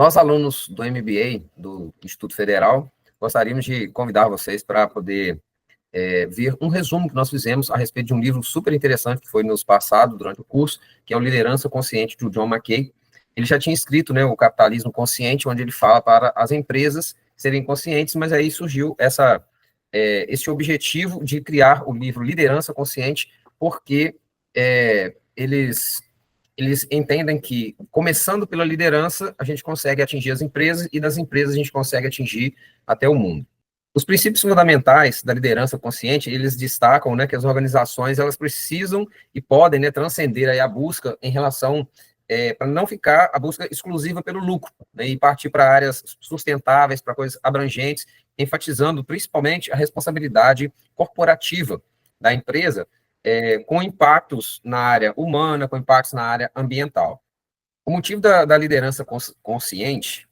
Nós, alunos do MBA, do Instituto Federal, gostaríamos de convidar vocês para poder ver um resumo que nós fizemos a respeito de um livro super interessante que foi nos passado durante o curso, que é o Liderança Consciente, do John Mackay. Ele já tinha escrito, né, o Capitalismo Consciente, onde ele fala para as empresas serem conscientes, mas aí surgiu esse objetivo de criar o livro Liderança Consciente, porque eles entendem que, começando pela liderança, a gente consegue atingir as empresas, e das empresas a gente consegue atingir até o mundo. Os princípios fundamentais da liderança consciente, eles destacam, né, que as organizações elas precisam e podem, né, transcender aí a busca em relação, para não ficar a busca exclusiva pelo lucro, né, e partir para áreas sustentáveis, para coisas abrangentes, enfatizando principalmente a responsabilidade corporativa da empresa, com impactos na área humana, com impactos na área ambiental. O motivo da liderança consciente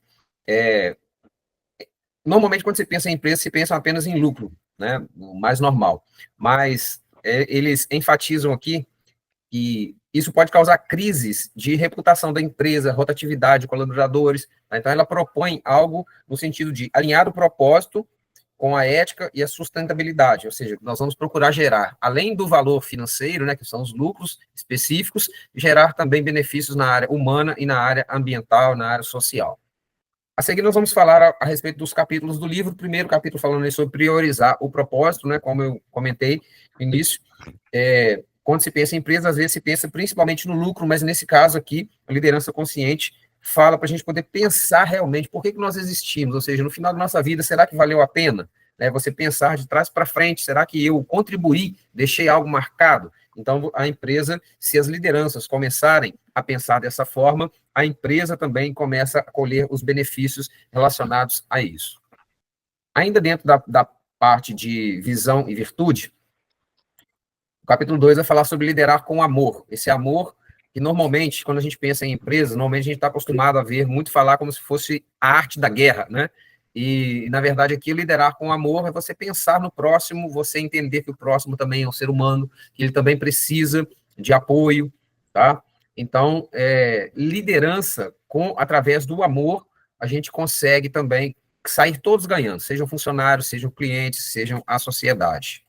normalmente, quando você pensa em empresa, se pensa apenas em lucro, né? O mais normal. Mas eles enfatizam aqui que isso pode causar crises de reputação da empresa, rotatividade de colaboradores. Tá? Então, ela propõe algo no sentido de alinhar o propósito com a ética e a sustentabilidade, ou seja, nós vamos procurar gerar, além do valor financeiro, né, que são os lucros específicos, gerar também benefícios na área humana e na área ambiental, na área social. A seguir, nós vamos falar a respeito dos capítulos do livro. O primeiro capítulo falando sobre priorizar o propósito, né, como eu comentei no início. Quando se pensa em empresa, às vezes se pensa principalmente no lucro, mas nesse caso aqui, a liderança consciente fala para a gente poder pensar realmente por que nós existimos, ou seja, no final da nossa vida, será que valeu a pena? Né, você pensar de trás para frente, será que eu contribuí, deixei algo marcado? Então, a empresa, se as lideranças começarem a pensar dessa forma, a empresa também começa a colher os benefícios relacionados a isso. Ainda dentro da parte de visão e virtude, o capítulo 2 vai falar sobre liderar com amor. Esse amor que normalmente, quando a gente pensa em empresas, normalmente a gente está acostumado a ver muito falar como se fosse a arte da guerra, né? E, na verdade, aqui liderar com amor é você pensar no próximo, você entender que o próximo também é um ser humano, que ele também precisa de apoio, tá? Então, liderança através do amor, a gente consegue também sair todos ganhando, sejam funcionários, sejam clientes, sejam a sociedade.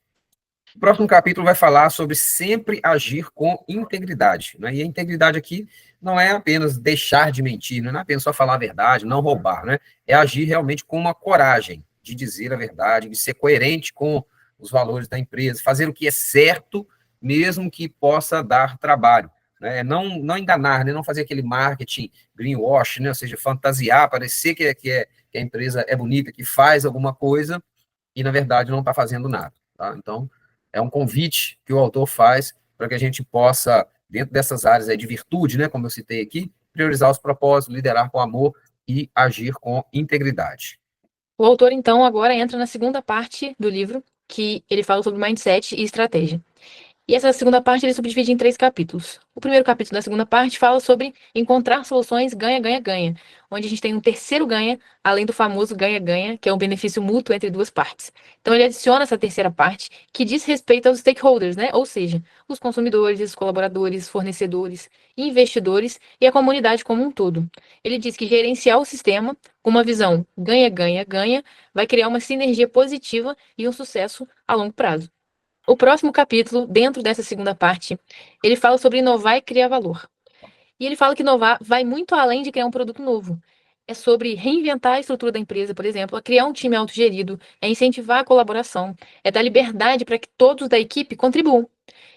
O próximo capítulo vai falar sobre sempre agir com integridade, né? E a integridade aqui não é apenas deixar de mentir, não é apenas só falar a verdade, não roubar, né? É agir realmente com uma coragem de dizer a verdade, de ser coerente com os valores da empresa, fazer o que é certo, mesmo que possa dar trabalho, né? Não enganar, né? Não fazer aquele marketing greenwash, né? Ou seja, fantasiar, parecer que a empresa é bonita, que faz alguma coisa e, na verdade, não está fazendo nada, tá? Então, é um convite que o autor faz para que a gente possa, dentro dessas áreas aí de virtude, né, como eu citei aqui, priorizar os propósitos, liderar com amor e agir com integridade. O autor, então, agora entra na segunda parte do livro, que ele fala sobre mindset e estratégia. E essa segunda parte ele subdivide em 3 capítulos. O primeiro capítulo da segunda parte fala sobre encontrar soluções ganha, ganha, ganha, onde a gente tem um terceiro ganha, além do famoso ganha, ganha, que é um benefício mútuo entre duas partes. Então ele adiciona essa terceira parte que diz respeito aos stakeholders, né? Ou seja, os consumidores, os colaboradores, fornecedores, investidores e a comunidade como um todo. Ele diz que gerenciar o sistema com uma visão ganha, ganha, ganha vai criar uma sinergia positiva e um sucesso a longo prazo. O próximo capítulo, dentro dessa segunda parte, ele fala sobre inovar e criar valor. E ele fala que inovar vai muito além de criar um produto novo. É sobre reinventar a estrutura da empresa, por exemplo, é criar um time autogerido, é incentivar a colaboração, é dar liberdade para que todos da equipe contribuam.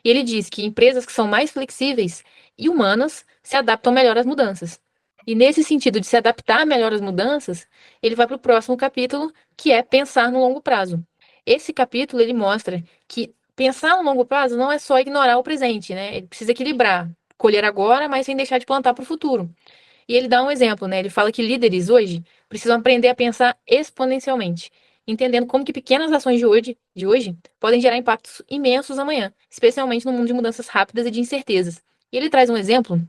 E ele diz que empresas que são mais flexíveis e humanas se adaptam melhor às mudanças. E nesse sentido de se adaptar melhor às mudanças, ele vai para o próximo capítulo, que é pensar no longo prazo. Esse capítulo ele mostra que pensar no longo prazo não é só ignorar o presente, né? Ele precisa equilibrar, colher agora, mas sem deixar de plantar para o futuro. E ele dá um exemplo, né? Ele fala que líderes hoje precisam aprender a pensar exponencialmente, entendendo como que pequenas ações de hoje podem gerar impactos imensos amanhã, especialmente no mundo de mudanças rápidas e de incertezas. E ele traz um exemplo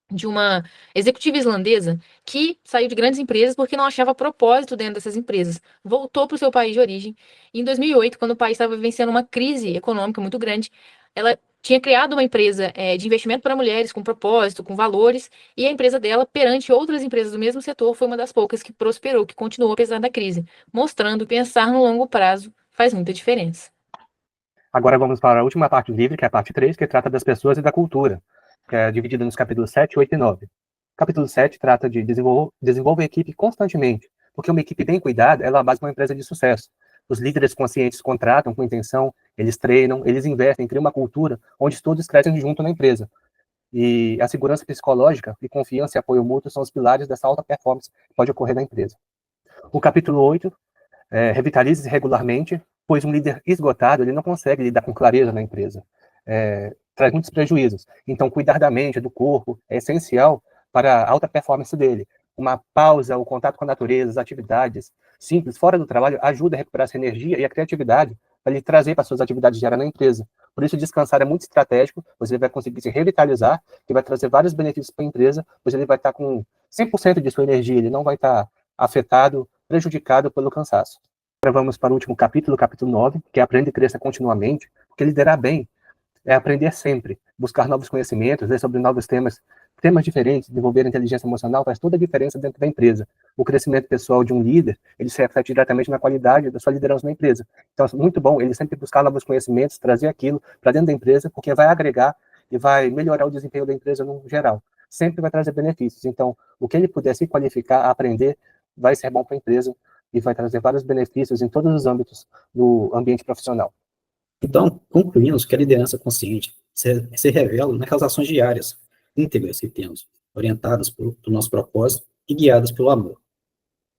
de uma executiva islandesa que saiu de grandes empresas porque não achava propósito dentro dessas empresas. Voltou para o seu país de origem. E em 2008, quando o país estava vivenciando uma crise econômica muito grande, ela tinha criado uma empresa de investimento para mulheres, com propósito, com valores, e a empresa dela, perante outras empresas do mesmo setor, foi uma das poucas que prosperou, que continuou apesar da crise, mostrando que pensar no longo prazo faz muita diferença. Agora vamos para a última parte do livro, que é a parte 3, que trata das pessoas e da cultura, que é dividida nos capítulos 7, 8 e 9. O capítulo 7 trata de desenvolver a equipe constantemente, porque uma equipe bem cuidada, ela é a base de uma empresa de sucesso. Os líderes conscientes contratam com intenção, eles treinam, eles investem, criam uma cultura onde todos crescem junto na empresa. E a segurança psicológica e confiança e apoio mútuo são os pilares dessa alta performance que pode ocorrer na empresa. O capítulo 8 revitalize-se regularmente, pois um líder esgotado ele não consegue lidar com clareza na empresa. Traz muitos prejuízos. Então, cuidar da mente, do corpo, é essencial para a alta performance dele. Uma pausa, o contato com a natureza, as atividades simples, fora do trabalho, ajuda a recuperar essa energia e a criatividade para ele trazer para suas atividades diárias na empresa. Por isso, descansar é muito estratégico, pois ele vai conseguir se revitalizar e vai trazer vários benefícios para a empresa, pois ele vai estar com 100% de sua energia, ele não vai estar afetado, prejudicado pelo cansaço. Agora vamos para o último capítulo, capítulo 9, que é aprender e crescer continuamente, porque liderar bem é aprender sempre, buscar novos conhecimentos, ler sobre novos temas diferentes, desenvolver a inteligência emocional faz toda a diferença dentro da empresa. O crescimento pessoal de um líder, ele se reflete diretamente na qualidade da sua liderança na empresa. Então, é muito bom ele sempre buscar novos conhecimentos, trazer aquilo para dentro da empresa, porque vai agregar e vai melhorar o desempenho da empresa no geral. Sempre vai trazer benefícios. Então, o que ele puder se qualificar, aprender, vai ser bom para a empresa e vai trazer vários benefícios em todos os âmbitos do ambiente profissional. Então, concluímos que a liderança consciente se revela naquelas ações diárias, íntegras que temos, orientadas pelo nosso propósito e guiadas pelo amor.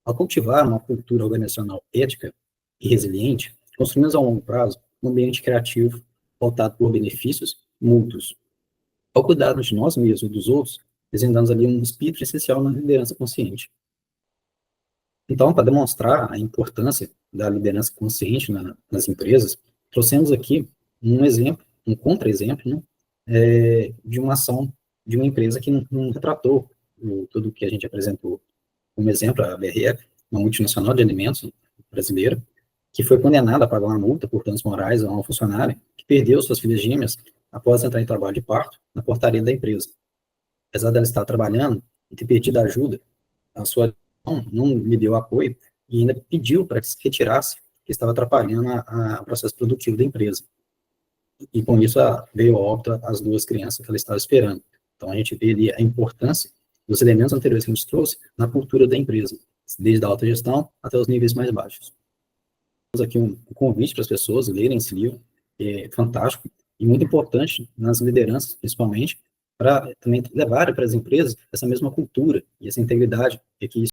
Ao cultivar uma cultura organizacional ética e resiliente, construímos a longo prazo um ambiente criativo voltado por benefícios mútuos. Ao cuidarmos de nós mesmos e dos outros, desenvolvemos ali um espírito essencial na liderança consciente. Então, para demonstrar a importância da liderança consciente nas empresas, trouxemos aqui um exemplo, um contra-exemplo, né, de uma ação de uma empresa que não retratou tudo o que a gente apresentou. Como exemplo, a BRF, uma multinacional de alimentos brasileira, que foi condenada a pagar uma multa por danos morais a uma funcionária que perdeu suas filhas gêmeas após entrar em trabalho de parto na portaria da empresa. Apesar dela estar trabalhando e ter pedido ajuda, a sua não lhe deu apoio e ainda pediu para que se retirasse, que estava atrapalhando o processo produtivo da empresa. E com isso veio a óbito as duas crianças que ela estava esperando. Então a gente vê ali a importância dos elementos anteriores que a gente trouxe na cultura da empresa, desde a alta gestão até os níveis mais baixos. Temos aqui um convite para as pessoas lerem esse livro, que é fantástico e muito importante nas lideranças, principalmente, para também levar para as empresas essa mesma cultura e essa integridade, e que